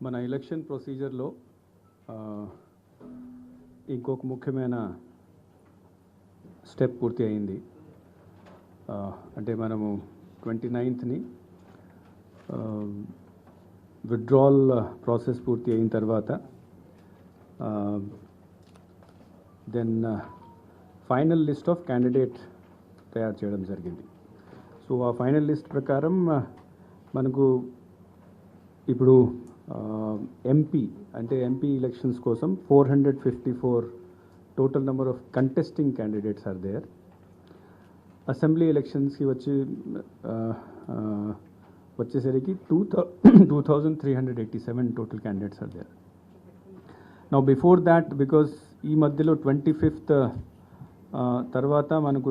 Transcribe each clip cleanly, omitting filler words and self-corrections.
మన ఎలక్షన్ ప్రొసీజర్లో ఇంకొక ముఖ్యమైన స్టెప్ పూర్తి అయింది. అంటే మనము 29th విత్డ్రాల్ ప్రాసెస్ పూర్తి అయిన తర్వాత then final list of candidate తయారు చేయడం జరిగింది. సో ఆ ఫైనల్ లిస్ట్ ప్రకారం మనకు ఇప్పుడు ఎంపీ అంటే ఎంపీ ఎలక్షన్స్ కోసం 454 total number of contesting candidates are there. Assembly ఎలక్షన్స్కి వచ్చేసరికి 2387 total candidates are there. Now before that, because ఈ మధ్యలో 25th తర్వాత మనకు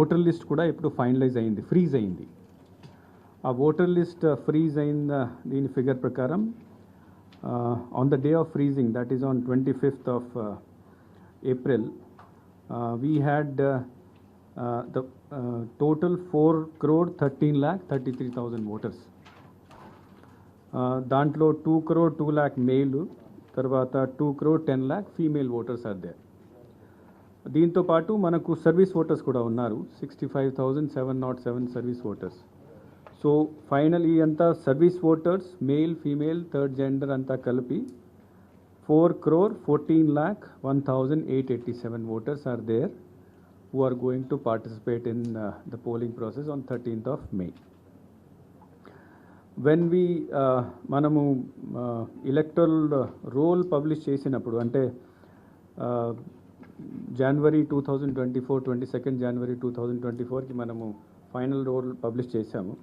ఓటర్ లిస్ట్ కూడా ఇప్పుడు ఫైనలైజ్ అయింది, ఫ్రీజ్ అయింది. ఆ ఓటర్ లిస్ట్ ఫ్రీజ్ అయిన దీని ఫిగర్ ప్రకారం on the day of freezing, that is on 25th of April, we had the total 4,13,33,000 voters. దాంట్లో 2,02,00,000 మేల్, తర్వాత 2,10,00,000 ఫీమేల్ ఓటర్స్ ఆర్ దేర్. దీంతో పాటు మనకు సర్వీస్ ఓటర్స్ కూడా ఉన్నారు, 65,707 సర్వీస్ ఓటర్స్. సో ఫైనలీ అంతా service voters, male female third gender అంతా కలిపి 4,14,01,887 voters are there who are going to participate in the polling process on 13th of May. When we మనము electoral roll publish చేసినప్పుడు, అంటే January 2024 22nd January 2024కి మనము final role publish చేశాము.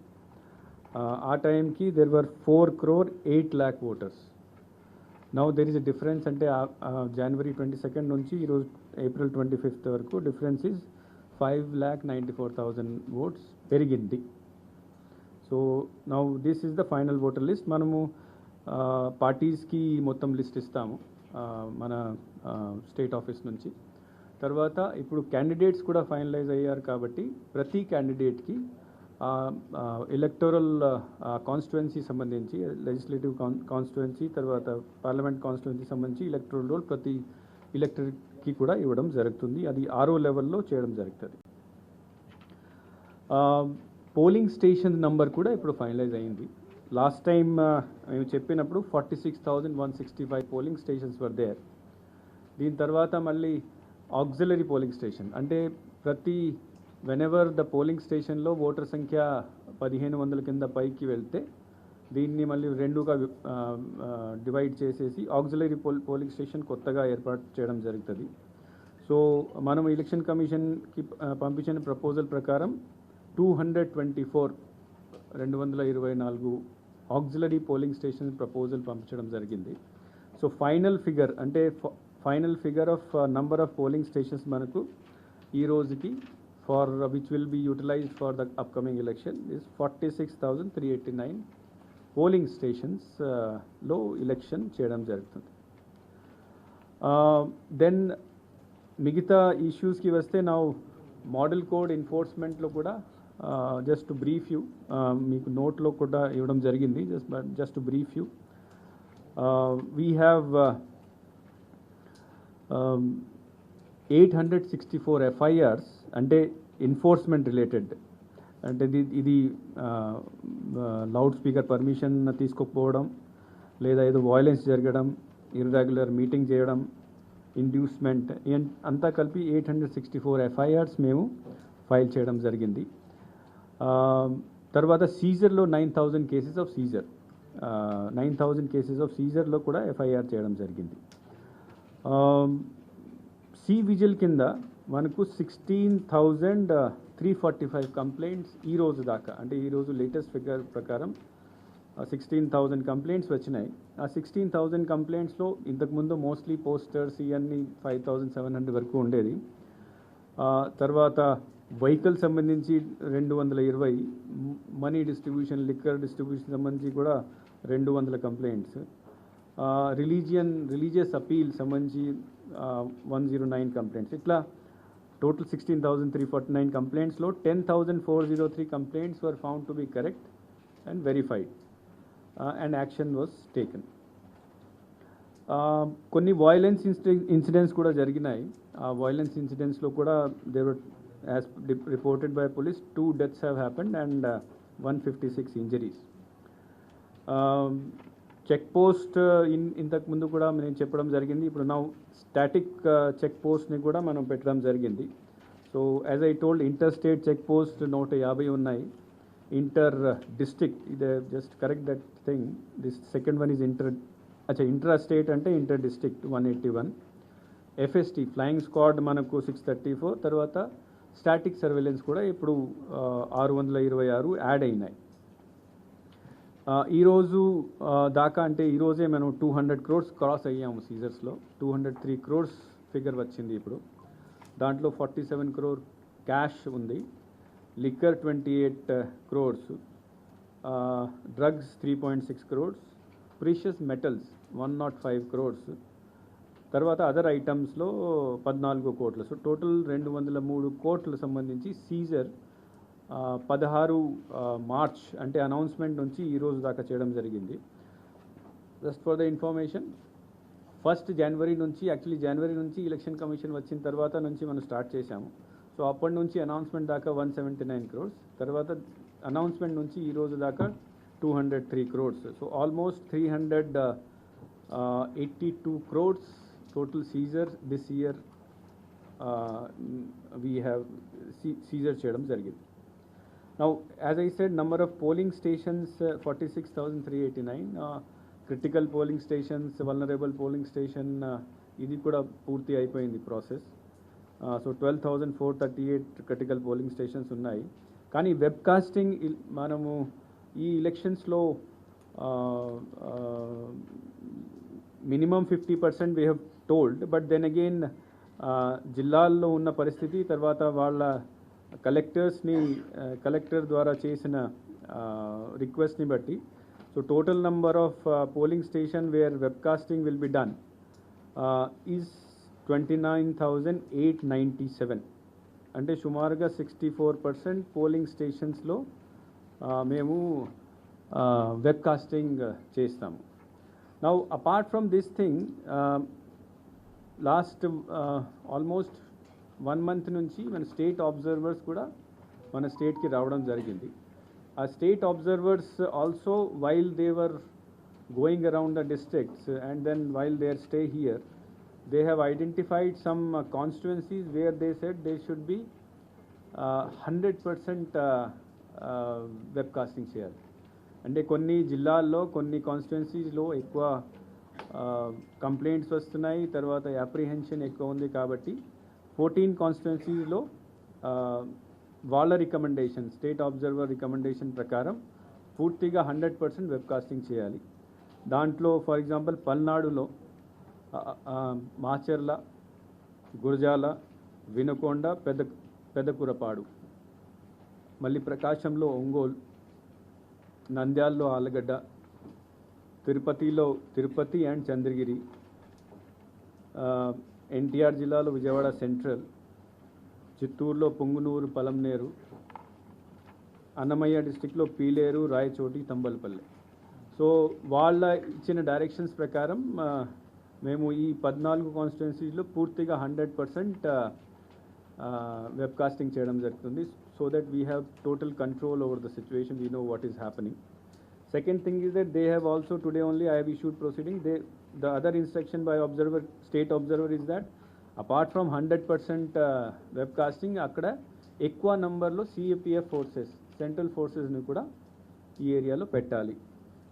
ఆ టైంకి there were 4,08,00,000 voters. Now there is a difference. అంటే January 22nd నుంచి ఈరోజు April 25th వరకు డిఫరెన్స్ ఈజ్ 5,94,000 votes పెరిగింది. So now this is the final voter list. మనము పార్టీస్కి మొత్తం లిస్ట్ ఇస్తాము మన స్టేట్ ఆఫీస్ నుంచి. తర్వాత ఇప్పుడు క్యాండిడేట్స్ కూడా ఫైనలైజ్ అయ్యారు కాబట్టి ప్రతి క్యాండిడేట్కి ఎలక్టోరల్ కాన్స్టిట్యుయెన్సీ సంబంధించి, లెజిస్లేటివ్ కాన్స్టిట్యుయెన్సీ తర్వాత పార్లమెంట్ కాన్స్టిట్యుయెన్సీ సంబంధించి ఎలక్టోరల్ రోల్ ప్రతి ఎలక్టర్కి కూడా ఇవ్వడం జరుగుతుంది. అది RO లెవెల్లో చేయడం జరుగుతుంది. పోలింగ్ స్టేషన్ నంబర్ కూడా ఇప్పుడు ఫైనలైజ్ అయింది. లాస్ట్ టైం మేము చెప్పినప్పుడు 46,165 పోలింగ్ స్టేషన్స్ వర్ దేర్. దీని తర్వాత మళ్ళీ ఆక్సిలరీ పోలింగ్ స్టేషన్, అంటే ప్రతి వెనెవర్ ద పోలింగ్ స్టేషన్లో ఓటర్ సంఖ్య 1,500 కింద పైకి వెళ్తే దీన్ని మళ్ళీ రెండుగా డివైడ్ చేసేసి ఆక్సిలరీ పోలింగ్ స్టేషన్ కొత్తగా ఏర్పాటు చేయడం జరుగుతుంది. సో మనం ఎలక్షన్ కమిషన్కి పంపించిన ప్రపోజల్ ప్రకారం 224 ఆక్సిలరీ పోలింగ్ స్టేషన్ ప్రపోజల్ పంపించడం జరిగింది. సో ఫైనల్ ఫిగర్ అంటే final figure of number of polling stations మనకు ఈ రోజుకి for which will be utilized for the upcoming election is 46,389 polling stations లో ఎలక్షన్ చేయడం జరుగుతుంది. దెన్ మిగతా ఇష్యూస్కి వస్తే నా మోడల్ కోడ్ ఎన్ఫోర్స్మెంట్లో కూడా జస్ట్ బ్రీఫ్ యూ మీకు నోట్లో కూడా ఇవ్వడం జరిగింది. Just brief you, we have 864 FIRs అంటే ఎన్ఫోర్స్మెంట్ రిలేటెడ్. అంటే ఇది లౌడ్ స్పీకర్ పర్మిషన్ తీసుకోకపోవడం, లేదా ఏదో వాయిలెన్స్ జరగడం, ఇర్రెగ్యులర్ మీటింగ్ చేయడం, ఇండ్యూస్మెంట్, అంతా కలిపి 864 FIRs మేము ఫైల్ చేయడం జరిగింది. తర్వాత సీజర్లో 9,000 cases of seizure, 9,000 cases of సీజర్లో కూడా FIR చేయడం జరిగింది. సి విజిల్ కింద మనకు 16,345 కంప్లైంట్స్ ఈ రోజు దాకా, అంటే ఈరోజు లేటెస్ట్ ఫిగర్ ప్రకారం 16,000 కంప్లైంట్స్ వచ్చినాయి. ఆ 16,000 కంప్లైంట్స్లో ఇంతకుముందు మోస్ట్లీ పోస్టర్స్ ఇవన్నీ 5,700 వరకు ఉండేది. తర్వాత వెహికల్ సంబంధించి 220, మనీ డిస్ట్రిబ్యూషన్, లిక్కర్ డిస్ట్రిబ్యూషన్ సంబంధించి కూడా 200 కంప్లైంట్స్, రిలీజియస్ అపీల్ సంబంధించి 109 కంప్లైంట్స్. ఇట్లా టోటల్ 16,349 కంప్లైంట్స్లో 10,403 complaints were found to be correct and verified and action was taken. కొన్ని వాయిలెన్స్ ఇన్సిడెంట్స్ కూడా జరిగినాయి. ఆ వాయిలెన్స్ ఇన్సిడెంట్స్లో కూడా they were as reported by police 2 deaths have happened and 156 injuries. Check post ఇంతకుముందు కూడా నేను చెప్పడం జరిగింది. ఇప్పుడు నా స్టాటిక్ చెక్ పోస్ట్ని కూడా మనం పెట్టడం జరిగింది. So as I told, inter state check post 150 ఉన్నాయి. ఇంటర్ డిస్ట్రిక్ట్, ఇది just correct that thing, this second one is intra state అంటే inter district 181. FST flying squad మనకు 634. తర్వాత స్టాటిక్ సర్వేలెన్స్ కూడా ఇప్పుడు 626 యాడ్ అయినాయి. ఈరోజు దాకా అంటే ఈరోజే మనం 200 crores క్రాస్ అయ్యాము సీజర్స్లో. 203 crores ఫిగర్ వచ్చింది ఇప్పుడు. దాంట్లో 47 crore క్యాష్ ఉంది, liquor 28 crores, drugs 3.6 crores, precious metals 105 crores, తర్వాత అదర్ ఐటమ్స్లో 14 కోట్లు. సో టోటల్ 203 కోట్లు సంబంధించి సీజర్ 16 మార్చ్ అంటే అనౌన్స్మెంట్ నుంచి ఈరోజు దాకా చేయడం జరిగింది. జస్ట్ ఫర్ ద ఇన్ఫర్మేషన్, 1 జనవరి నుంచి, యాక్చువల్లీ జనవరి నుంచి ఎలక్షన్ కమిషన్ వచ్చిన తర్వాత నుంచి మనం స్టార్ట్ చేశాము. సో అప్పటి నుంచి అనౌన్స్మెంట్ దాకా 179 crores, తర్వాత అనౌన్స్మెంట్ నుంచి ఈరోజు దాకా 203 crores. So almost 382 crores total seizure this year we have seizure చేయడం జరిగింది. Now, as I said, number of polling stations 46,389, critical polling stations, vulnerable polling station, ఇది కూడా పూర్తి అయిపోయింది process. So 12,438 critical polling stations ఉన్నాయి. కానీ వెబ్కాస్టింగ్ మనము ఈ ఎలక్షన్స్లో minimum 50% we have told, but then again జిల్లాల్లో ఉన్న పరిస్థితి, తర్వాత వాళ్ళ కలెక్టర్ ద్వారా చేసిన రిక్వెస్ట్ని బట్టి, so total number of polling station where webcasting will be done is 29,897. అంటే సుమారుగా 64% పోలింగ్ స్టేషన్స్లో మేము వెబ్కాస్టింగ్ చేస్తాము. Now apart from this thing, last almost 1 month నుంచి మన స్టేట్ అబ్జర్వర్స్ కూడా మన స్టేట్కి రావడం జరిగింది. ఆ state observers also while they were going around the districts and then while their stay here, they have identified some constituencies where they said they should be 100% webcasting చేయాలి. అంటే కొన్ని జిల్లాల్లో కొన్ని కాన్స్టిట్యున్సీస్లో ఎక్కువ కంప్లైంట్స్ వస్తున్నాయి, తర్వాత అప్రిహెన్షన్ ఎక్కువ ఉంది. కాబట్టి 14 కాన్స్టిట్యున్సీస్లో వాళ్ళ రికమెండేషన్, స్టేట్ అబ్జర్వర్ రికమెండేషన్ ప్రకారం పూర్తిగా 100% వెబ్కాస్టింగ్ చేయాలి. దాంట్లో ఫర్ ఎగ్జాంపుల్ పల్నాడులో మాచర్ల, గురజాల, వినుకొండ, పెదకురపాడు, మళ్ళీ ప్రకాశంలో ఒంగోలు, నంద్యాలలో ఆలగడ్డ, తిరుపతిలో తిరుపతి అండ్ చంద్రగిరి, ఎన్టీఆర్ జిల్లాలో విజయవాడ సెంట్రల్, చిత్తూరులో పొంగునూరు, పలంనేరు, అన్నమయ్య డిస్టిక్లో పీలేరు, రాయచోటి, తంబలపల్లి. సో వాళ్ళ ఇచ్చిన డైరెక్షన్స్ ప్రకారం మేము ఈ 14 కాన్స్టిట్యున్సీస్లో పూర్తిగా 100% వెబ్కాస్టింగ్ చేయడం జరుగుతుంది. So that we have total control over the situation, we know what is happening. Second thing is that they have also, today only I have issued proceeding, the other instruction by state observer is that apart from 100% webcasting, akkada ekkuva number lo CAPF forces, central forces ni kuda ee area lo pettali.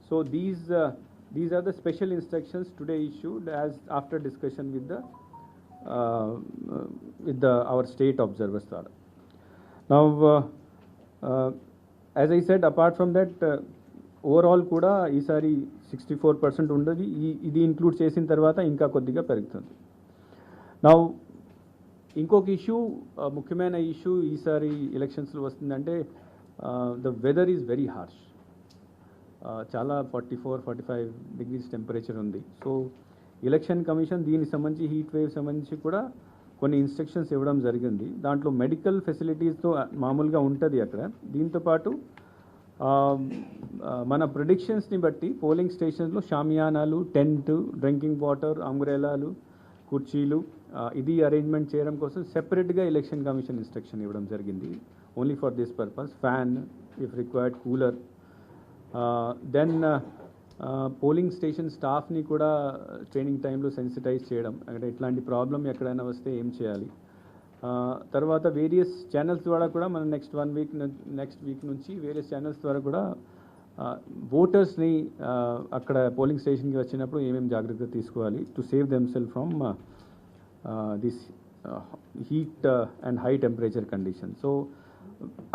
So these are the special instructions today issued as after discussion with our state observers. Now as I said, apart from that, overall కూడా ఈసారి 64% ఉండదు. ఇది include చేసిన తర్వాత ఇంకా కొద్దిగా పెరుగుతుంది. నా ఇంకొక ఇష్యూ, ముఖ్యమైన ఇష్యూ ఈసారి ఎలక్షన్స్లో వస్తుందంటే the weather is very harsh. చాలా 44-45 degrees టెంపరేచర్ ఉంది. సో ఎలక్షన్ కమిషన్ దీనికి సంబంధించి, హీట్ వేవ్ సంబంధించి కూడా కొన్ని ఇన్స్ట్రక్షన్స్ ఇవ్వడం జరిగింది. దాంట్లో మెడికల్ ఫెసిలిటీస్తో మామూలుగా ఉంటుంది అక్కడ. దీంతోపాటు మన ప్రిడిక్షన్స్ని బట్టి పోలింగ్ స్టేషన్స్లో షామియానాలు, టెంట్, డ్రింకింగ్ వాటర్, అంబ్రెలాలు, కుర్చీలు ఇది అరేంజ్మెంట్ చేయడం కోసం సెపరేట్గా ఎలక్షన్ కమిషన్ ఇన్స్ట్రక్షన్ ఇవ్వడం జరిగింది. Only for this purpose. Fan if required, cooler. Then polling station స్టాఫ్ని కూడా ట్రైనింగ్ టైంలో సెన్సిటైజ్ చేయడం, అంటే ఇట్లాంటి ప్రాబ్లం ఎక్కడైనా వస్తే ఏం చేయాలి. తర్వాత వేరియస్ ఛానల్స్ ద్వారా కూడా మనం నెక్స్ట్ వీక్ నుంచి వేరియస్ ఛానల్స్ ద్వారా కూడా ఓటర్స్ని అక్కడ పోలింగ్ స్టేషన్కి వచ్చినప్పుడు ఏమేమి జాగ్రత్త తీసుకోవాలి to save themself from this heat and high temperature condition. So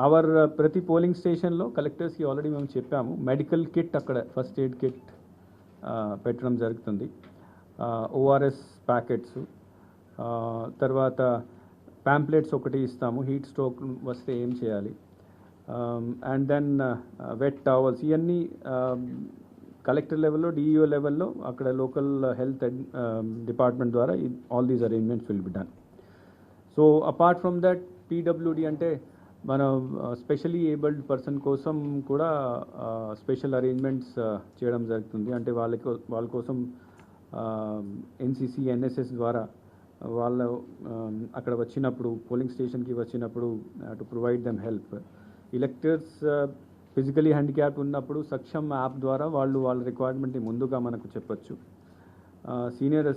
our ప్రతి పోలింగ్ స్టేషన్లో కలెక్టర్స్కి ఆల్రెడీ మేము చెప్పాము, మెడికల్ కిట్ అక్కడ ఫస్ట్ ఎయిడ్ కిట్ పెట్టడం జరుగుతుంది, ఓఆర్ఎస్ ప్యాకెట్స్, తర్వాత ప్యాంప్లెట్స్ ఒకటి ఇస్తాము, హీట్ స్ట్రోక్ వస్తే ఏం చేయాలి, అండ్ దెన్ వెట్ టవల్స్. ఇవన్నీ కలెక్టర్ లెవెల్లో, డిఈఓ లెవెల్లో అక్కడ లోకల్ హెల్త్ డిపార్ట్మెంట్ ద్వారా all these arrangements will be done. So apart from that PWD అంటే మన స్పెషలీ ఏబుల్డ్ పర్సన్ కోసం కూడా స్పెషల్ అరేంజ్మెంట్స్ చేయడం జరుగుతుంది. అంటే వాళ్ళ కోసం ఎన్సిసి, ఎన్ఎస్ఎస్ ద్వారా వాళ్ళ అక్కడ వచ్చినప్పుడు పోలింగ్ స్టేషన్కి వచ్చినప్పుడు to provide them help. Electors physically handicapped ఉన్నప్పుడు సక్షమ్ యాప్ ద్వారా వాళ్ళ రిక్వైర్మెంట్ని ముందుగా మనకు చెప్పొచ్చు. సీనియర్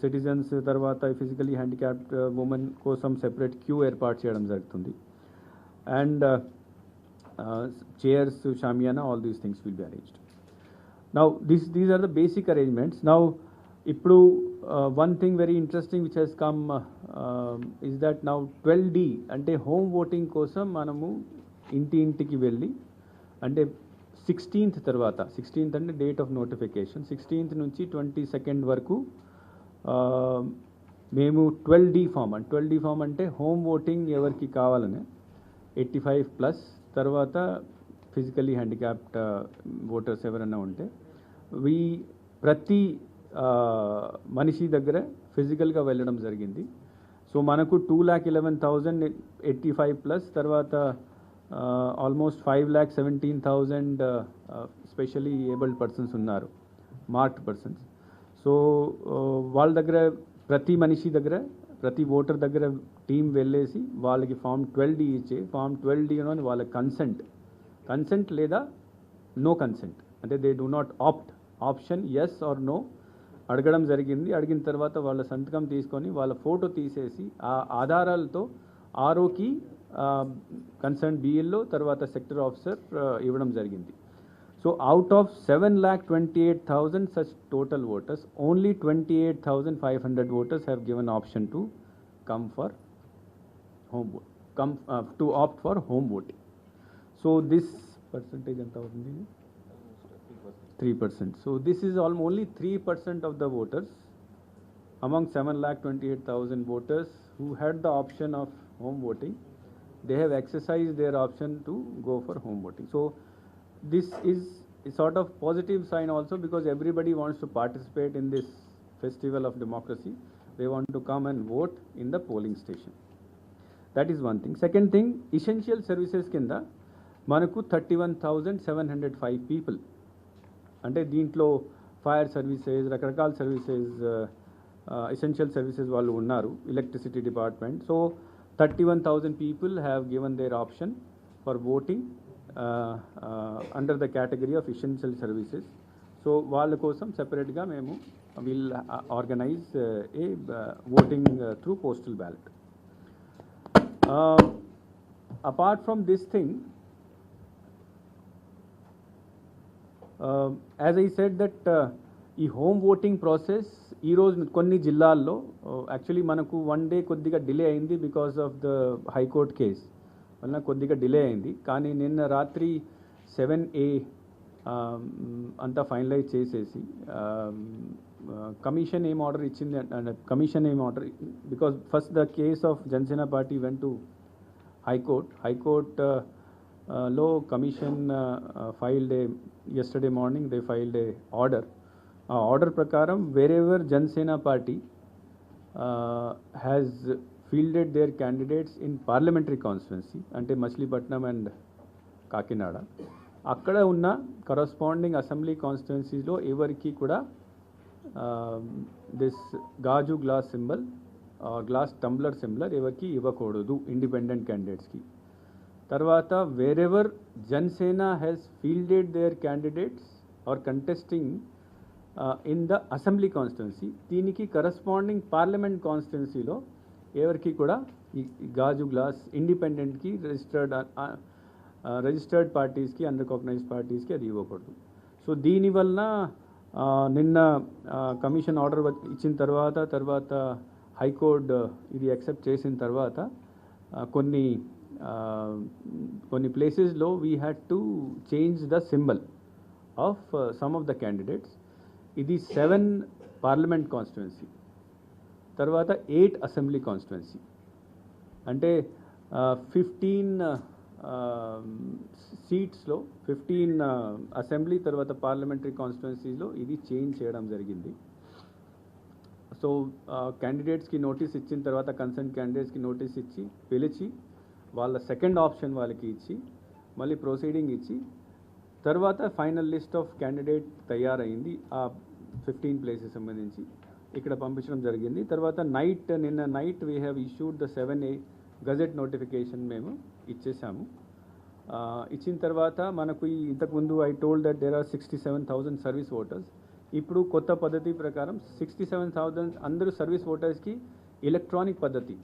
సిటిజన్స్ తర్వాత ఫిజికలీ హ్యాండిక్యాప్డ్ ఉమెన్ కోసం సెపరేట్ క్యూ ఏర్పాటు చేయడం జరుగుతుంది. And chairs, shamiana, all these things will be arranged. Now these are the basic arrangements. Now ippudu one thing very interesting which has come is that now 12D ante home voting kosam manamu intiki velli ante 16th tarvata 16th ante date of notification 16th nunchi 22nd varaku మేము 12D form అంటే home voting ఎవరికి కావాలని 85+ తర్వాత physically handicapped voters ఎవరైనా ఉంటే ప్రతి మనిషి దగ్గర ఫిజికల్గా వెళ్ళడం జరిగింది. సో మనకు 2,11,000 85+ తర్వాత ఆల్మోస్ట్ 5,17,000 స్పెషలీ ఏబుల్డ్ పర్సన్స్ ఉన్నారు, మార్క్డ్ పర్సన్స్. సో వాళ్ళ దగ్గర ప్రతి మనిషి దగ్గర ప్రతి ఓటర్ దగ్గర టీం వెళ్ళేసి వాళ్ళకి ఫామ్ 12D ఇచ్చే ఫామ్ 12D అని వాళ్ళ కన్సెంట్ లేదా నో కన్సెంట్ అంటే they do not option yes or no అడగడం జరిగింది. అడిగిన తర్వాత వాళ్ళ సంతకం తీసుకొని వాళ్ళ ఫోటో తీసేసి ఆ ఆధారాలతో ఆర్ఓకి కన్సర్న్ బిఎల్ఓ తర్వాత సెక్టర్ ఆఫీసర్ ఇవ్వడం జరిగింది. So out of 7,28,000 such total voters, only 28,500 voters have given option to come for home vote, to opt for home voting. So this percentage anta avutundi 3%. So this is only 3% of the voters among 7,28,000 voters who had the option of home voting. They have exercised their option to go for home voting. So this is a sort of positive sign also, because everybody wants to participate in this festival of democracy. They want to come and vote in the polling station. That is one thing. Second thing, essential services kinda manaku 31,705 people ante deentlo fire services, rakrakal services, essential services vallu unnaru, electricity department. So 31,000 people have given their option for voting under the category of essential services. So వాళ్ళ కోసం సెపరేట్గా మేము will organise A voting through postal ballot. Apart from this thing, as I said that ఈ home voting process ఈరోజు కొన్ని జిల్లాల్లో actually మనకు 1 day కొద్దిగా డిలే అయింది because of the high court case వలన కొద్దిగా డిలే అయింది. కానీ నిన్న రాత్రి 7A అంతా ఫైనలైజ్ చేసేసి కమిషన్ ఏం ఆర్డర్ ఇచ్చింది అంటే కమిషన్ ఏం order, because first the case of Janasena party went to high court లో commission filed yesterday morning they filed a order. ఆ ఆర్డర్ ప్రకారం wherever Janasena party has fielded their candidates in parliamentary constituency ante Machilipatnam and Kakinada, అక్కడ ఉన్న corresponding assembly కాన్స్టిట్యున్సీలో ఎవరికి కూడా this గాజు glass symbol glass tumbler symbol ఎవరికి ఇవ్వకూడదు ఇండిపెండెంట్ క్యాండిడేట్స్కి. తర్వాత wherever Janasena has fielded their candidates are contesting in the assembly constituency, దీనికి కరస్పాండింగ్ పార్లమెంట్ కాన్స్టిట్యున్సీలో ఎవరికి కూడా ఈ గాజు గ్లాస్ ఇండిపెండెంట్కి రిజిస్టర్డ్ పార్టీస్కి అన్రికగ్నైజ్డ్ పార్టీస్కి అది ఇవ్వకూడదు. సో దీనివల్ల నిన్న కమిషన్ ఆర్డర్ ఇచ్చిన తర్వాత హైకోర్టు ఇది యాక్సెప్ట్ చేసిన తర్వాత కొన్ని ప్లేసెస్లో we had to change the symbol of some of the candidates. ఇది 7 పార్లమెంట్ కాన్స్టిట్యున్సీ, తర్వాత 8 అసెంబ్లీ కాన్స్టిట్యున్సీ, అంటే 15 సీట్స్లో 15 అసెంబ్లీ తర్వాత పార్లమెంటరీ కాన్స్టిట్యున్సీలో ఇది చేంజ్ చేయడం జరిగింది. సో క్యాండిడేట్స్కి నోటీస్ ఇచ్చిన తర్వాత కన్సర్న్ క్యాండిడేట్స్కి నోటీస్ ఇచ్చి పిలిచి వాళ్ళ సెకండ్ ఆప్షన్ వాళ్ళకి ఇచ్చి మళ్ళీ ప్రొసీడింగ్ ఇచ్చి తర్వాత ఫైనల్ లిస్ట్ ఆఫ్ క్యాండిడేట్ తయారైంది ఆ 15 ప్లేసెస్ సంబంధించి ఇక్కడ పంపించడం జరిగింది. తర్వాత నిన్న night we have issued the 7A gazette notification మేము ఇచ్చేసాము. ఇచ్చిన తర్వాత మనకు ఇంతకుముందు I told that there are 67,000 service voters. ఇప్పుడు కొత్త పద్ధతి ప్రకారం 67,000 అందరూ సర్వీస్ ఓటర్స్కి ఎలక్ట్రానిక్ పద్ధతి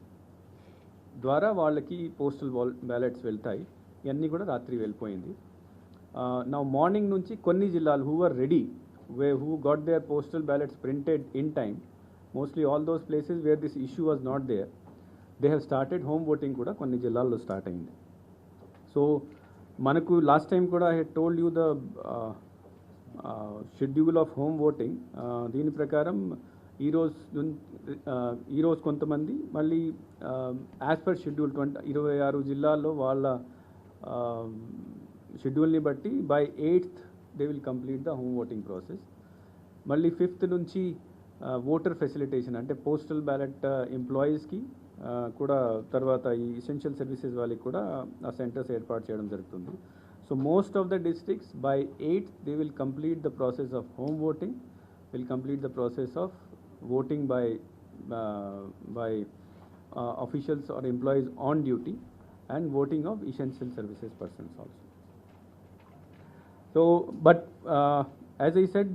ద్వారా వాళ్ళకి పోస్టల్ బ్యాలెట్స్ వెళ్తాయి. ఇవన్నీ కూడా రాత్రి వెళ్ళిపోయింది. నా మార్నింగ్ నుంచి కొన్ని జిల్లాలు who are ready, who got their postal ballots printed in time, mostly all those places where this issue was not there, they have started home voting కూడా కొన్ని జిల్లాల్లో స్టార్ట్ అయింది. సో మనకు లాస్ట్ టైం కూడా I head told you the schedule of home voting. దీని ప్రకారం ఈరోజు కొంతమంది మళ్ళీ యాజ్ పర్ షెడ్యూల్ 26 జిల్లాల్లో వాళ్ళ షెడ్యూల్ని బట్టి by 8th they will complete the home voting process. మళ్ళీ 5th నుంచి ఓటర్ ఫెసిలిటేషన్ అంటే పోస్టల్ బ్యాలెట్ ఎంప్లాయీస్కి కూడా తర్వాత ఈ ఎసెన్షియల్ సర్వీసెస్ వాళ్ళకి కూడా ఆ సెంటర్స్ ఏర్పాటు చేయడం జరుగుతుంది. So most of the districts by 8th they will complete the process of home voting, will complete the process of voting by officials or employees on duty and voting of essential services persons also. So but as I said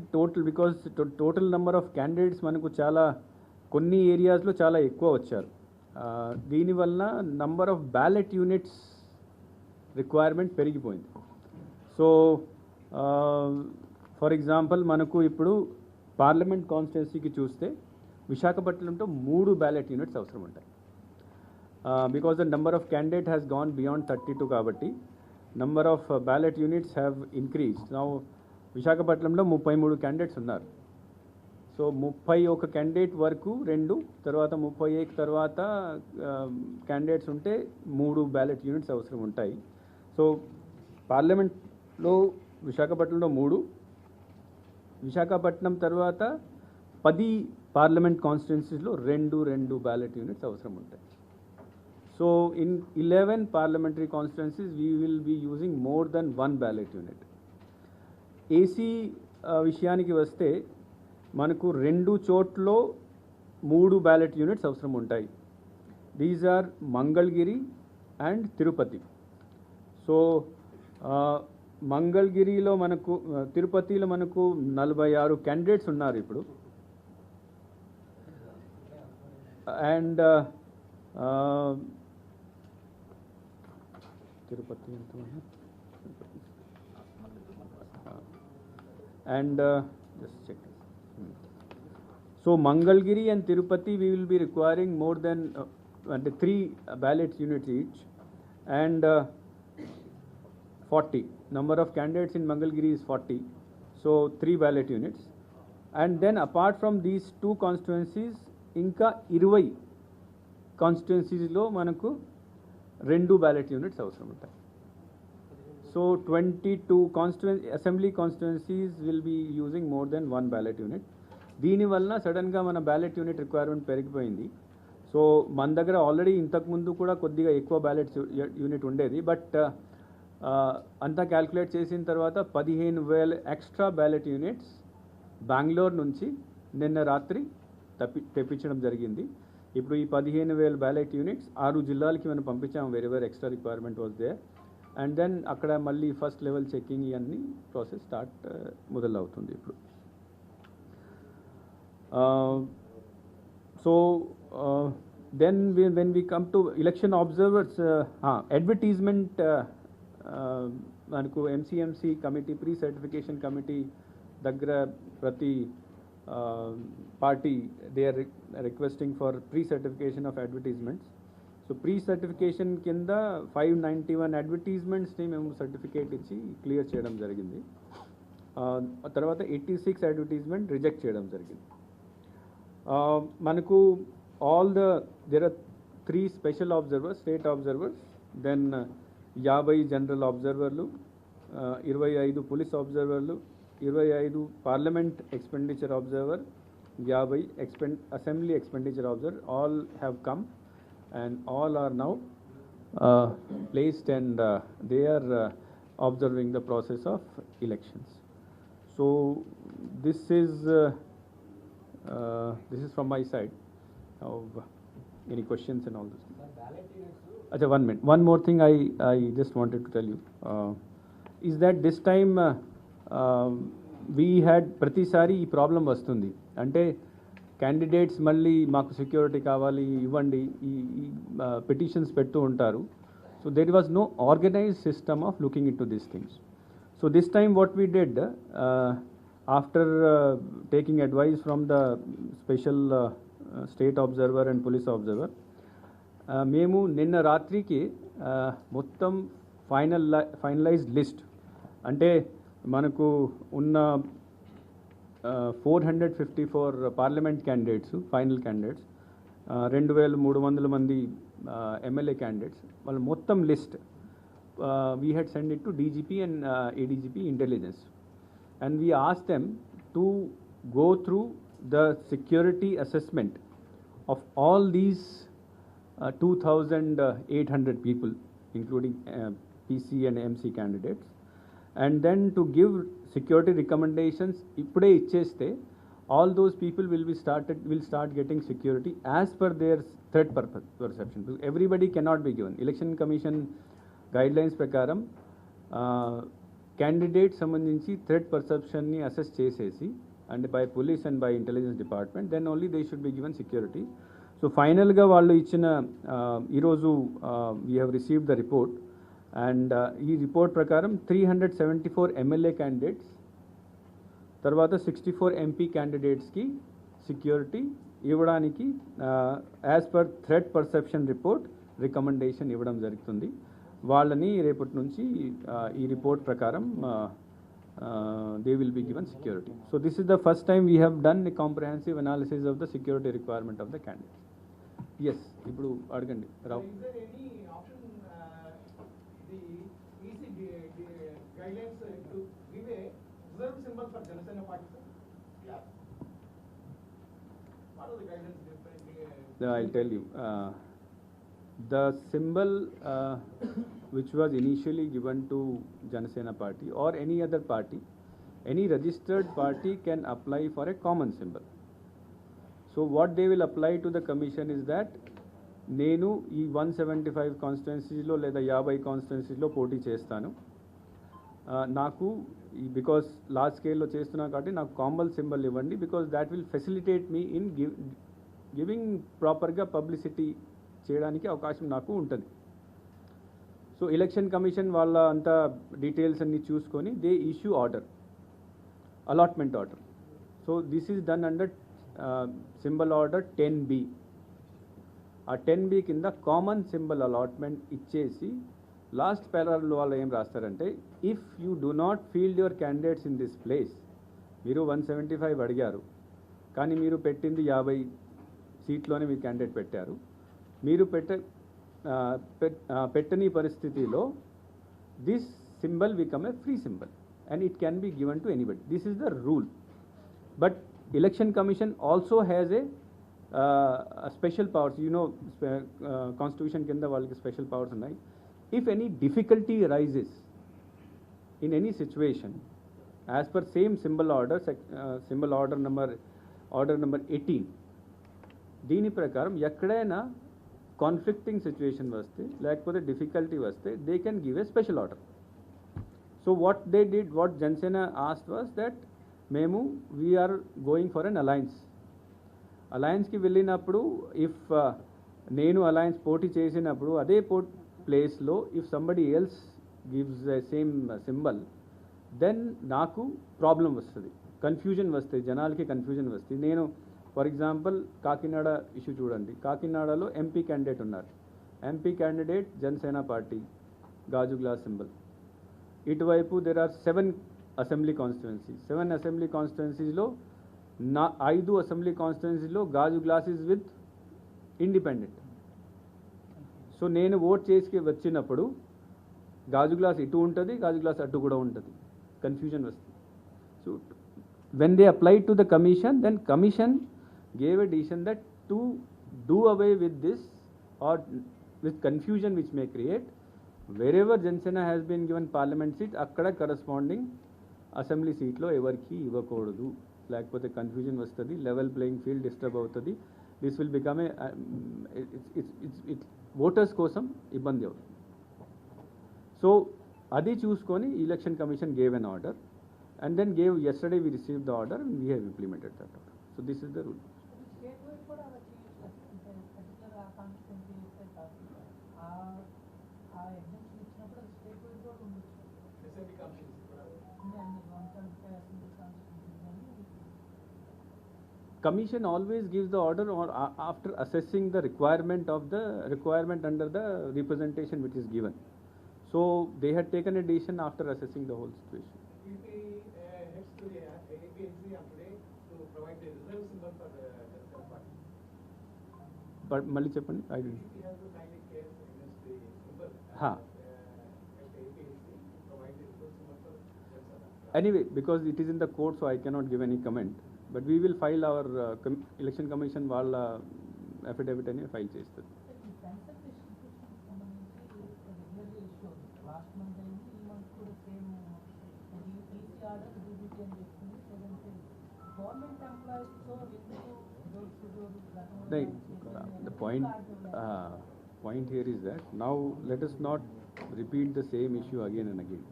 because total number of candidates మనకు చాలా కొన్ని ఏరియాస్లో చాలా ఎక్కువ వచ్చారు. దీనివల్ల number of ballot units requirement పెరిగిపోయింది. So for example మనకు ఇప్పుడు పార్లమెంట్ కాన్స్టిట్యున్సీకి చూస్తే విశాఖపట్నంలో 3 బ్యాలెట్ యూనిట్స్ అవసరం ఉంటాయి. Because the number of candidate has gone beyond 32 కాబట్టి number of ballot units have increased. Now విశాఖపట్నంలో 33 క్యాండిడేట్స్ ఉన్నారు. సో 31 క్యాండిడేట్ వరకు 2, తర్వాత 31 తర్వాత క్యాండిడేట్స్ ఉంటే 3 బ్యాలెట్ యూనిట్స్ అవసరం ఉంటాయి. సో పార్లమెంట్లో విశాఖపట్నంలో 3, విశాఖపట్నం తర్వాత 10 పార్లమెంట్ కాన్స్టిట్యున్సీస్లో 2 బ్యాలెట్ యూనిట్స్ అవసరం ఉంటాయి. So in 11 parliamentary constituencies we will be using more then 1 ballot unit. AC విషయానికి వస్తే మనకు 2 చోట్ల 3 బ్యాలెట్ యూనిట్స్ అవసరం ఉంటాయి. These are Mangalagiri and Tirupati. So మంగళగిరిలో మనకు తిరుపతిలో మనకు 46 క్యాండిడేట్స్ ఉన్నారు ఇప్పుడు. అండ్ తిరుపతి ఎంత and just check. So Mangalagiri and Tirupati we will be requiring more then అంటే 3 ballot units each and 40. Number of candidates in Mangalgiri is 40. So 3 ballot units. And then apart from these 2 constituencies, inka 20 constituencies lo manaku 2 ballot units avasaram untayi. So 22 assembly constituencies will be using more than 1 ballot unit. దీని వలన సడన్గా మన ballot unit requirement పెరిగిపోయింది. So మన దగ్గర already ఇంతకుముందు కూడా కొద్దిగా ఎక్కువ బ్యాలెట్ యూనిట్ ఉండేది. బట్ అంతా క్యాల్కులేట్ చేసిన తర్వాత 15,000 ఎక్స్ట్రా బ్యాలెట్ యూనిట్స్ బెంగళూరు నుంచి నిన్న రాత్రి తెప్పించడం జరిగింది. ఇప్పుడు ఈ 15,000 బ్యాలెట్ యూనిట్స్ 6 జిల్లాలకి మనం పంపించాము. Very extra requirement was there. And then అక్కడ మళ్ళీ ఫస్ట్ లెవెల్ చెకింగ్ ఇవన్నీ ప్రాసెస్ మొదలవుతుంది ఇప్పుడు. So then when we come to election observers, advertisement మనకు MCMC committee, pre certification committee దగ్గర ప్రతి party they are requesting for pre certification of advertisements. So pre certification కింద 591 అడ్వర్టైజ్మెంట్స్ని మేము సర్టిఫికేట్ ఇచ్చి clear చేయడం జరిగింది. తర్వాత 86 అడ్వర్టైజ్మెంట్ రిజెక్ట్ చేయడం జరిగింది. మనకు there are 3 special observers, state observers, then 50 general అబ్జర్వర్లు, 25 పోలీస్ అబ్జర్వర్లు, 25 parliament expenditure observer, 50 assembly expenditure observer, all have come and all are now placed and they are observing the process of elections. So this is from my side. Now, any questions and all this? Achha, 1 minute. One more thing I just wanted to tell you is that this time we had pratisari ee problem vastundi. Ante candidates మళ్ళీ మాకు security కావాలి ఇవ్వండి ఈ petitions పెడుతూ ఉంటారు. So there was no organised system of looking in to these things. So this time what we did after taking advice from the special state observer and police observer, మేము నిన్న రాత్రికి మొత్తం finalised list, అంటే మనకు ఉన్న 454 parliament candidates, final candidates, 2,300 మంది MLA candidates, వాళ్ళ మొత్తం list we had send it to DGP and ADGP intelligence, and we asked them to go through the security assessment of all these 2,800 people, including PC and MC candidates, and then to give security recommendations. Ippude icheste all those people will start getting security as per their threat perception. Everybody cannot be given. Election Commission guidelines prakaram candidates sambandhinchi threat perception ni assess chesesi and by police and by intelligence department, then only they should be given security. So final ga vallu ichina ee roju we have received the report, and ఈ report ప్రకారం 374 MLA candidates, తర్వాత 64 MP క్యాండిడేట్స్కి security ఇవ్వడానికి as per threat perception report recommendation ఇవ్వడం జరుగుతుంది. వాళ్ళని రేపటి నుంచి ఈ రిపోర్ట్ ప్రకారం they will be given security. So this is the first time we have done a comprehensive analysis of the security requirement of the candidate. Yes, ఇప్పుడు అడగండి రావు. Guidelines to give a reserve symbol for Janasena Party, sir? Yeah. What are the guidelines differently? I'll tell you. The symbol which was initially given to Janasena Party or any other party, any registered party can apply for a common symbol. So what they will apply to the commission is that నేను ఈ 175 కాన్స్టిట్యున్సీలో లేదా 50 కాన్స్టిట్యున్సీలో పోటీ చేస్తాను, నాకు because large స్కేల్లో చేస్తున్నా కాబట్టి నాకు కామన్ సింబల్ ఇవ్వండి, because that will facilitate me in giving ప్రాపర్గా పబ్లిసిటీ చేయడానికి అవకాశం నాకు ఉంటుంది. సో ఎలక్షన్ కమిషన్ వాళ్ళ అంతా డీటెయిల్స్ అన్నీ చూసుకొని they issue order, allotment order. So this is done under symbol order 10B. ఆ 10B కింద కామన్ సింబల్ అలాట్మెంట్ ఇచ్చేసి లాస్ట్ పారాలో వాళ్ళు ఏం రాస్తారంటే, if you do not field your candidates in this place, మీరు 175 అడిగారు కానీ మీరు పెట్టింది 50 సీట్లోనే మీరు క్యాండిడేట్ పెట్టారు, మీరు పెట్టని పరిస్థితిలో this symbol become a free symbol and it can be given to anybody. This is the rule. But election commission also has a special powers. Constitution కింద వాళ్ళకి స్పెషల్ పవర్స్ ఉన్నాయి. If any difficulty arises in any situation, as per same symbol order, symbol order number 18, దీని ప్రకారం ఎక్కడైనా conflicting situation వస్తే లేకపోతే difficulty వస్తే they can give a special order. So what they did, what Janasena asked was that మేము we're going for an అలయన్స్కి వెళ్ళినప్పుడు if నేను అలయన్స్ పోటీ చేసినప్పుడు అదే ప్లేస్లో if somebody else gives the same symbol, then నాకు ప్రాబ్లం వస్తుంది, కన్ఫ్యూజన్ వస్తుంది, జనాలకి కన్ఫ్యూజన్ వస్తుంది. నేను ఫర్ ఎగ్జాంపుల్ కాకినాడ ఇష్యూ చూడండి, కాకినాడలో ఎంపీ క్యాండిడేట్ ఉన్నారు, ఎంపీ క్యాండిడేట్ జనసేన పార్టీ గాజు గ్లాస్ సింబల్. ఇటువైపు there are 7 assembly constituencies, 7 assembly కాన్స్టిట్యుయెన్సీస్లో 5 అసెంబ్లీ కాన్స్టిట్యుయెన్సీలో గాజు గ్లాసెస్ విత్ ఇండిపెండెంట్. సో నేను ఓట్ చేసి వచ్చినప్పుడు గాజు గ్లాస్ ఇటు ఉంటుంది, గాజు గ్లాస్ అటు కూడా ఉంటుంది, కన్ఫ్యూజన్ వస్తుంది. So when they applied to the commission, then commission gave a decision that to do away with this or with confusion which may create, wherever Jansena has been given parliament seat, akkada corresponding assembly seat lo evarki ivvakodu, lekapothe confusion vastadi, level playing field disturb avutadi, this will become a it's voters kosam ibbandi avutundi. So adi చూసుకొని election commission gave an order, and then yesterday we received the order and we have implemented that order. So this is the rule. Commission always gives the order or after assessing the requirement under the representation which is given. So they had taken a decision after assessing the whole situation. Next to the APNC today to provide the reserve symbol for the Jansen party. But malli cheppandi, I didn't. He has to sign a case against the symbol. Ha. At the APNC to provide the reserve symbol for Jansen. Anyway, because it is in the court, so I cannot give any comment. But we will file our election commission వాళ్ళ affidavit అని file చేస్తారు. The point here is that now let us not repeat the same issue again and again.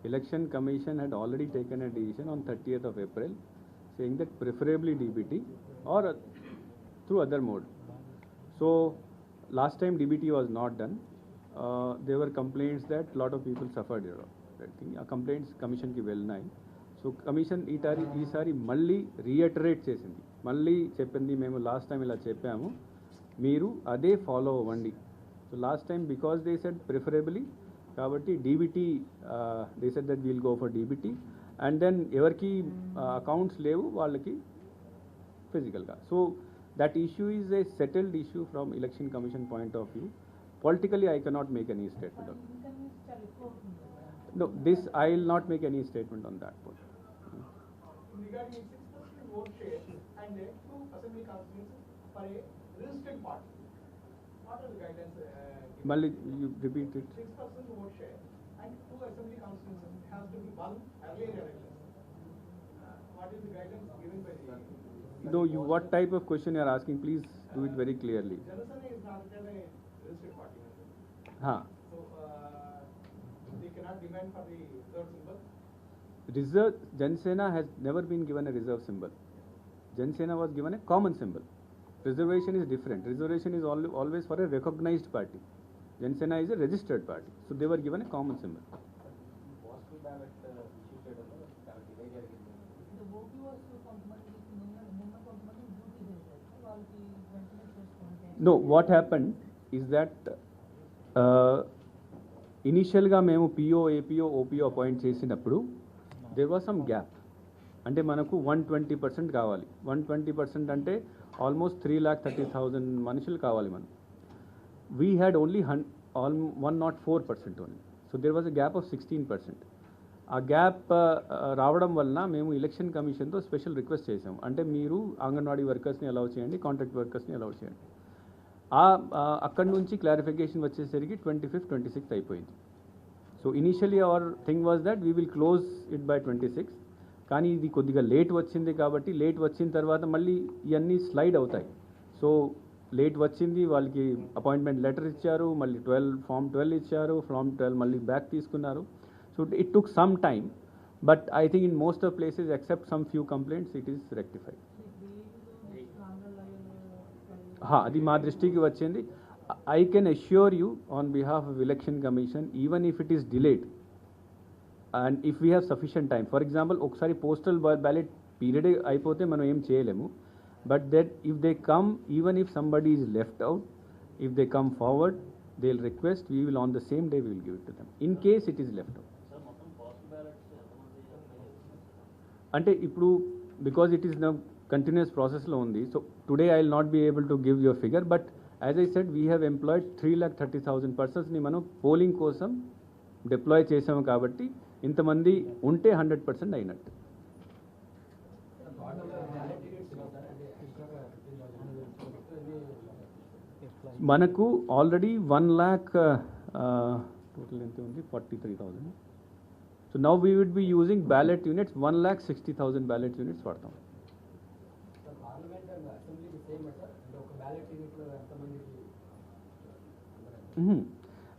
Election Commission had already taken a decision on 30th of April saying that preferably DBT or through other mode. So last time DBT was not done. There were complaints that lot of people suffered here. That thing, complaints commission ki velnayi. So commission ఈసారి మళ్ళీ రీఎటరేట్ చేసింది, మళ్ళీ చెప్పింది మేము last time ఇలా చెప్పాము, మీరు అదే ఫాలో అవ్వండి. So last time because they said preferably, కాబట్టి DBT they said that we'll go for DBT, and then ఎవరికి అకౌంట్స్ లేవు వాళ్ళకి ఫిజికల్గా. So that issue is a settled issue from election commission point of view. Politically, I cannot make any statement on that. No, this I will not make any statement on that point. Regarding 6% vote share and 2 assembly constituencies for a registered party, what are the guidelines? Malli, you repeat it. 6% vote share and 2 assembly constituencies has to be won earlier elections. What is the guidelines given by the? No, you what type of question you are asking? Please do it very clearly. Janasena is not a registered party. Huh. So they cannot demand for the reserve symbol. Reserve, Jansena has never been given a reserve symbol. Jansena was given a common symbol. Reservation is different. Reservation is always for a recognized party. Jansena is a registered party. So they were given a common symbol. No, what happened is that ఇనీషియల్గా మేము PO APO Oppo appoint చేసినప్పుడు there was some gap. అంటే మనకు 120% కావాలి. 120% అంటే almost 3,30,000 మనుషులు కావాలి మనం. We had only 104% only. So there was a gap of 16%. ఆ గ్యాప్ రావడం వలన మేము ఎలక్షన్ కమిషన్తో స్పెషల్ రిక్వెస్ట్ చేసాము. అంటే మీరు అంగన్వాడీ వర్కర్స్ని అలౌ చేయండి, కాంట్రాక్ట్ వర్కర్స్ని అలౌ చేయండి. అక్కడి నుంచి క్లారిఫికేషన్ వచ్చేసరికి 25th, 26th అయిపోయింది. So initially our thing was that we will close it by 26. కానీ ఇది కొద్దిగా లేట్ వచ్చింది కాబట్టి లేట్ వచ్చిన తర్వాత మళ్ళీ ఇవన్నీ స్లైడ్ అవుతాయి. సో లేట్ వచ్చింది, వాళ్ళకి అపాయింట్మెంట్ లెటర్ ఇచ్చారు, మళ్ళీ ఫామ్ 12 ఇచ్చారు, ఫామ్ 12 మళ్ళీ బ్యాక్ తీసుకున్నారు. So it took some time, but I think in most of places except some few complaints it is rectified. అది మా దృష్టికి వచ్చింది. I can assure you on behalf of Election Commission, even if it is delayed and if we have sufficient time, for example ఒకసారి postal ballot period అయిపోతే మనం ఏం చేయలేము, but that if they come, even if somebody is left out, if they come forward, they'll request, we will on the same day we will give it to them in case it is left out. అంటే ఇప్పుడు because it is now continuous process లో ఉంది, so today I will not be able to give you a figure, but as I said, we have employed 3,30,000 persons ని మనం polling కోసం deploy చేసాము కాబట్టి ఇంతమంది ఉంటే 100% అయినట్టు. మనకు ఆల్రెడీ 1 lakh టోటల్ ఎంత ఉంది 43,000. So now we would be using ballot units 1,60,000 ballot units వాడతాం.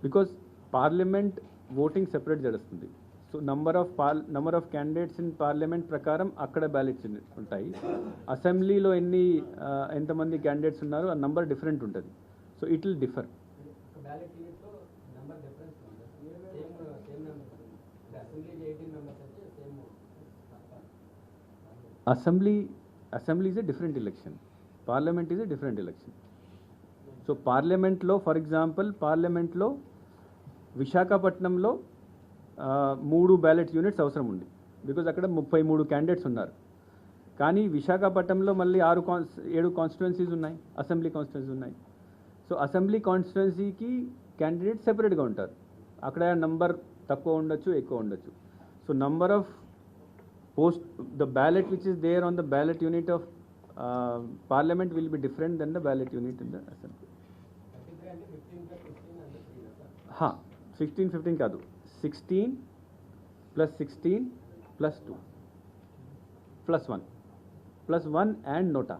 బికాస్ పార్లమెంట్ ఓటింగ్ సెపరేట్ జరుగుతుంది. So number of candidates in parliament ప్రకారం అక్కడ బ్యాలెట్స్ ఉంటాయి. అసెంబ్లీలో ఎంతమంది క్యాండిడేట్స్ ఉన్నారో ఆ నంబర్ డిఫరెంట్ ఉంటుంది. So it will differ. Assembly is a different election. Parliament is a different election. So పార్లమెంట్లో ఫర్ ఎగ్జాంపుల్ పార్లమెంట్లో విశాఖపట్నంలో 3 బ్యాలెట్ యూనిట్స్ అవసరం ఉంది, బికాజ్ అక్కడ 33 క్యాండిడేట్స్ ఉన్నారు. కానీ విశాఖపట్నంలో మళ్ళీ 7 కాన్స్టిట్యుయెన్సీస్ ఉన్నాయి, అసెంబ్లీ కాన్స్టిట్యుయెన్సీస్ ఉన్నాయి. సో అసెంబ్లీ కాన్స్టిట్యుయెన్సీకి క్యాండిడేట్స్ సెపరేట్గా ఉంటారు. అక్కడ నంబర్ తక్కువ ఉండొచ్చు, ఎక్కువ ఉండొచ్చు. So number of the ballot which is there on the ballot unit of parliament will be different than the ballot unit in the assembly. 16 కాదు, 16 plus 16 plus 2 plus 1 and nota.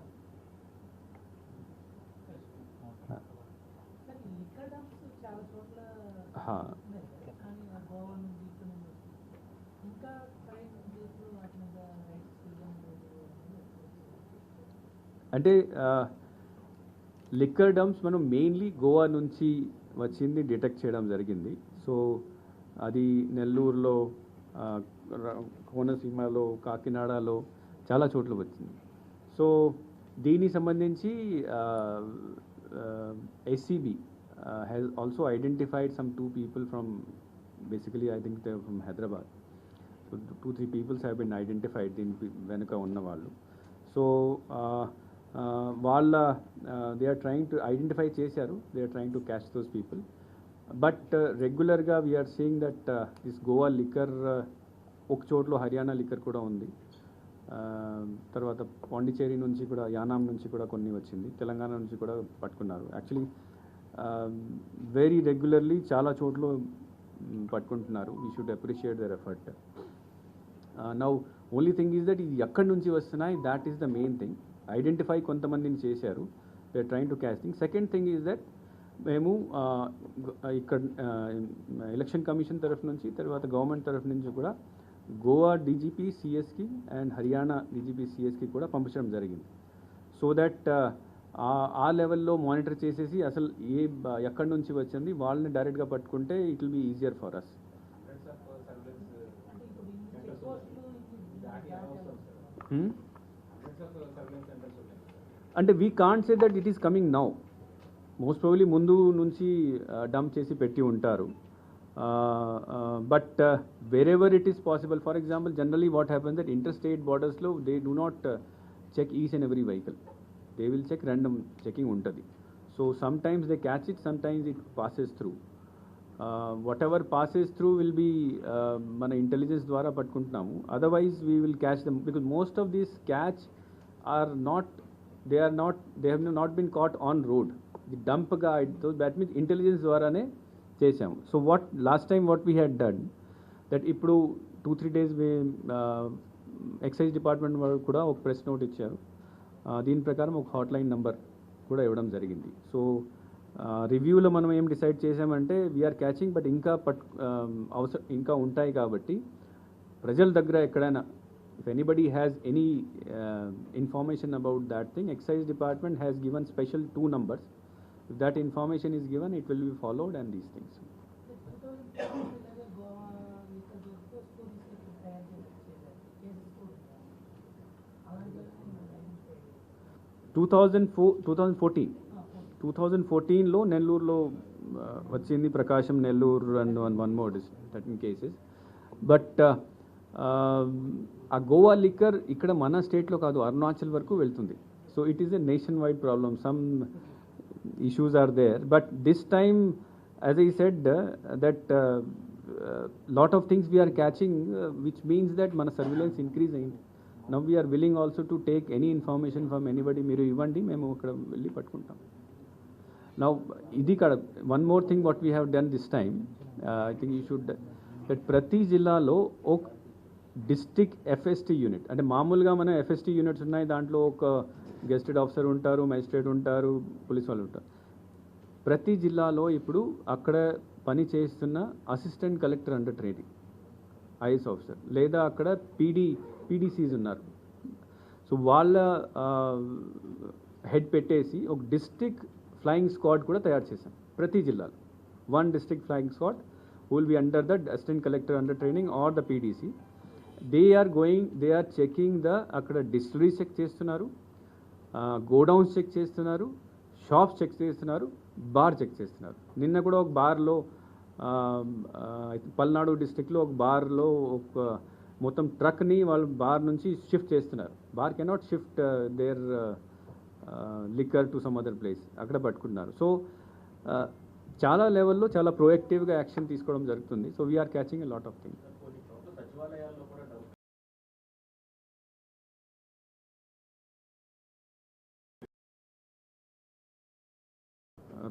అంటే liquor dumps మనం mainly Goa నుంచి వచ్చింది detect చేయడం జరిగింది. So అది నెల్లూరులో, కోనసీమలో, కాకినాడలో చాలా చోట్ల వచ్చింది. సో దీనికి సంబంధించి SCB has also identified some 2 people from, basically I think they're from Hyderabad. So 2-3 people have been identified దీనికి వెనుక ఉన్న వాళ్ళు. సో వాళ్ళ they are trying to identify చేశారు, they are trying to catch those people. But రెగ్యులర్గా we're seeing that this Goa liquor ఒక చోట్ల Haryana liquor కూడా ఉంది. తర్వాత పాండిచేరి నుంచి కూడా, యానాం నుంచి కూడా కొన్ని వచ్చింది, తెలంగాణ నుంచి కూడా పట్టుకున్నారు. యాక్చువల్లీ వెరీ రెగ్యులర్లీ చాలా చోట్ల పట్టుకుంటున్నారు. We should appreciate their effort. Now only thing is that ఇది ఎక్కడి నుంచి వస్తున్నాయి, that is the main thing. Identify కొంతమందిని చేశారు, they are trying to catch thing. Second thing is that మేము ఇక్కడ ఎలక్షన్ కమిషన్ తరఫు నుంచి, తర్వాత గవర్నమెంట్ తరఫు నుంచి కూడా గోవా DGP CSకి అండ్ హర్యానా DGP CSకి కూడా పంపించడం జరిగింది. సో దట్ ఆ లెవెల్లో మానిటర్ చేసేసి అసలు ఎక్కడి నుంచి వచ్చింది వాళ్ళని డైరెక్ట్గా పట్టుకుంటే it will be easier for us. అంటే we can't say that it is coming now. Most probably ముందు నుంచి డంప్ చేసి పెట్టి ఉంటారు. But wherever it is possible, for example, generally what happens that interstate borders lo they do not check each and every vehicle. They will check random checking untadi. So sometimes they catch it, sometimes it passes through. Whatever passes through will be mana intelligence dwara pattukuntunamu. Otherwise we will catch them, because most of these catch are not, they have not been caught on road. The dump guide, so that means intelligence dwarane చేసాము. So last time what we had done that ఇప్పుడు 2-3 days excise department వాళ్ళు కూడా ఒక press note ఇచ్చారు. దీని ప్రకారం ఒక hotline number కూడా ఇవ్వడం జరిగింది. సో రివ్యూలో మనం ఏం డిసైడ్ చేసామంటే వీఆర్ క్యాచింగ్, బట్ ఇంకా ఉంటాయి కాబట్టి ప్రజల దగ్గర ఎక్కడైనా if anybody has any information about that thing, excise department has given special 2 numbers. If that information is given, it will be followed and these things. 2014లో నెల్లూరులో వచ్చింది, Prakasam, Nellore and one more 13 cases. But ఆ Goa liquor ఇక్కడ మన స్టేట్లో కాదు, అరుణాచల్ వరకు వెళ్తుంది. So it is a nation wide problem. Some issues are there, but this time, as I said, that lot of things we are catching, which means that mana surveillance increasing. Now we are willing also to take any information from anybody. Meeru ivandi, memu akkada velli pattukuntam. Now idi kada one more thing what we have done this time, I think you should, that prati jillalo ok district FST unit, అంటే మామూలుగా మన FST units ఉన్నాయి, దాంట్లో ఒక గెస్టెడ్ officer ఉంటారు, magistrate ఉంటారు, police వాళ్ళు ఉంటారు. ప్రతి జిల్లాలో ఇప్పుడు అక్కడ పని చేస్తున్న assistant collector under training is officer, లేదా అక్కడ పీడీసీస్ ఉన్నారు. సో వాళ్ళ హెడ్ పెట్టేసి ఒక డిస్ట్రిక్ట్ ఫ్లయింగ్ స్క్వాడ్ కూడా తయారు చేశాం ప్రతి జిల్లాలో. 1 district flying squad who will be under the assistant collector under training or the PDC. They are checking the అక్కడ distilleries చెక్ చేస్తున్నారు, గోడౌన్స్ చెక్ చేస్తున్నారు, షాప్స్ చెక్ చేస్తున్నారు, బార్ చెక్ చేస్తున్నారు. నిన్న కూడా ఒక బార్లో పల్నాడు డిస్ట్రిక్ట్లో ఒక బార్లో ఒక మొత్తం ట్రక్ని వాళ్ళు బార్ నుంచి షిఫ్ట్ చేస్తున్నారు. Bar cannot shift their liquor to some other place, అక్కడ పట్టుకుంటున్నారు. సో చాలా లెవెల్లో చాలా ప్రొయాక్టివ్గా యాక్షన్ తీసుకోవడం జరుగుతుంది. So we're catching a lot of things.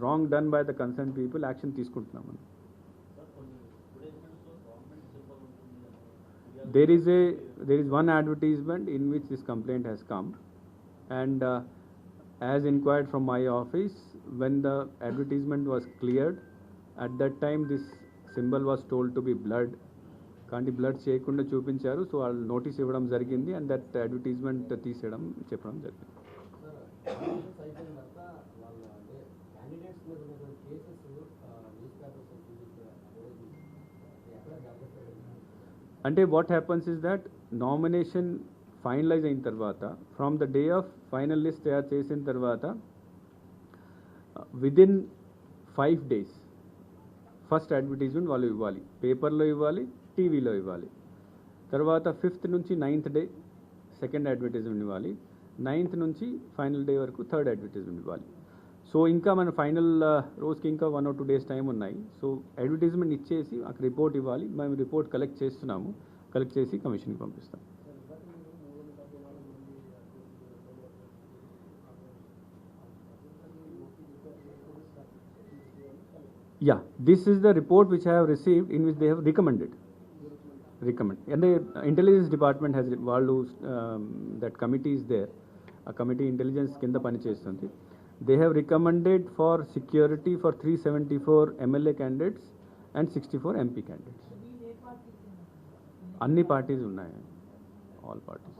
Wrong done by the concern people, action తీసుకుంటున్నాం మనం. There is one advertisement in which this complaint has come, and as inquired from my office, when the advertisement was cleared, at that time this symbol was told to be blood. Kandi blood చేయకుండా చూపించారు. So వాళ్ళు notice ఇవ్వడం జరిగింది, and that advertisement తీసేయడం చెప్పడం జరిగింది. అంటే what happens is that nomination finalize అయిన తర్వాత, from the day of final list తయారు చేసిన తర్వాత విదిన్ 5 days ఫస్ట్ అడ్వర్టైజ్మెంట్ వాళ్ళు ఇవ్వాలి, పేపర్లో ఇవ్వాలి, టీవీలో ఇవ్వాలి. తర్వాత 5th నుంచి 9th డే సెకండ్ అడ్వర్టైజ్మెంట్ ఇవ్వాలి, 9th నుంచి ఫైనల్ డే వరకు థర్డ్ అడ్వర్టైజ్మెంట్ ఇవ్వాలి. సో ఇంకా మన ఫైనల్ రోజుకి ఇంకా 1 or 2 days టైం ఉన్నాయి. సో అడ్వర్టైజ్మెంట్ ఇచ్చేసి అక్కడ రిపోర్ట్ ఇవ్వాలి. మేము రిపోర్ట్ కలెక్ట్ చేస్తున్నాము, కలెక్ట్ చేసి కమిషన్కి పంపిస్తాం. Yeah, this is the report which I have received, in which they have recommend. And the intelligence department has వాళ్ళు that committee is there, a committee intelligence కింద పని చేస్తుంది. They have recommended for security for 374 MLA candidates and 64 MP candidates. అన్ని parties ఉన్నాయి, all parties.